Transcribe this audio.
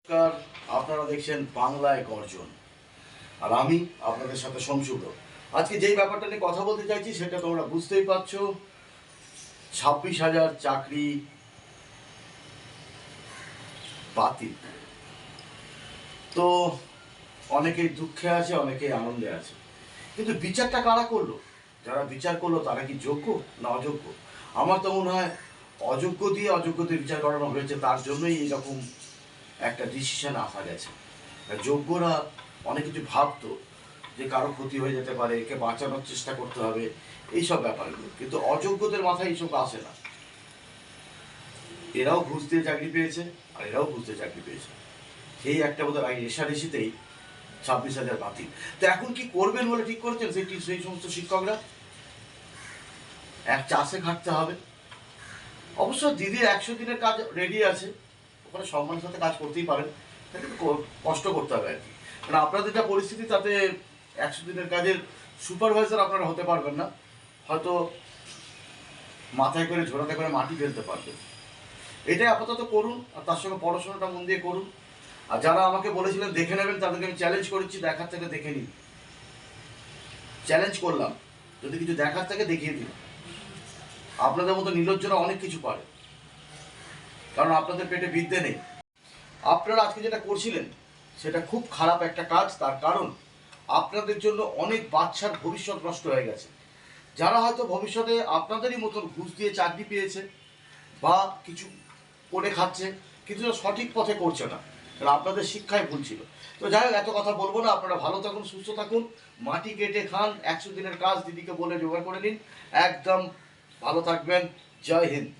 নমস্কার, আপনারা দেখছেন বাংলায় গর্জন। আর আমি আপনাদের সাথে সংযুক্ত। আজকে যেই ব্যাপারটা নিয়ে কথা বলতে চাইছি সেটা তোমরা বুঝতেই পারছো। 26,000 চাকরি বাতিল। তো অনেকেই দুঃখে আছে, অনেকেই আনন্দে আছে, কিন্তু বিচারটা কারা করলো? যারা বিচার করলো তারা কি যোগ্য না অযোগ্য? আমার তো মনে হয় অযোগ্য দিয়ে অযোগ্যদের বিচার করানো হয়েছে, তার জন্যই এইরকম একটা ডিসিশন আসা গেছে। যোগ্যরা অনেক কিছু ভাবতো যে কারো ক্ষতি হয়ে যেতে পারে, একে বাঁচানোর চেষ্টা করতে হবে, এইসব ব্যাপারগুলো, কিন্তু অযোগ্যদের মাথায় এইসব আসে না। এরাও ঘুষ দিয়ে চাকরি পেয়েছে আর এরাও ঘুষ দিয়ে চাকরি পেয়েছে। সেই একটা বোধ হয় রেষারেষিতেই 26,000 বাতিল। তো এখন কি করবেন বলে ঠিক করেছেন সেই সমস্ত শিক্ষকরা? এক চাষে খাটতে হবে। অবশ্য দিদির 100 দিনের কাজ রেডি আছে, ওখানে সম্মানের সাথে কাজ করতেই পারেন, কিন্তু কষ্ট করতে হবে আর কি। কারণ আপনাদের যা পরিস্থিতি তাতে 100 দিনের কাজের সুপারভাইজার আপনারা হতে পারবেন না, হয়তো মাথায় করে ঝোড়াতে করে মাটি ফেলতে পারবেন। এটাই আপাতত করুন, আর তার সঙ্গে পড়াশোনাটা মন দিয়ে করুন। আর যারা আমাকে বলেছিলেন দেখে নেবেন, তাদেরকে আমি চ্যালেঞ্জ করেছি, দেখার থেকে দেখে নিন। চ্যালেঞ্জ করলাম, যদি কিছু দেখার থেকে দেখিয়ে দিন। আপনাদের মতো নির্লজ্জরা অনেক কিছু পারে, কারণ আপনাদের পেটে বিদ্যে নেই। আপনারা আজকে যেটা করছিলেন সেটা খুব খারাপ একটা কাজ, তার কারণ আপনাদের জন্য অনেক বাচ্চার ভবিষ্যৎ নষ্ট হয়ে গেছে। যারা হয়তো ভবিষ্যতে আপনাদেরই মতন ঘুষ দিয়ে চাকরি পেয়েছে বা কিছু করে খাচ্ছে, কিন্তু সঠিক পথে করছে না, কারণ আপনাদের শিক্ষায় ভুল ছিল। তো যাই হোক, এত কথা বলবো না, আপনারা ভালো থাকুন, সুস্থ থাকুন, মাটি কেটে খান, 100 দিনের কাজ দিদিকে বলে জোগাড় করে নিন, একদম ভালো থাকবেন। জয় হিন্দ।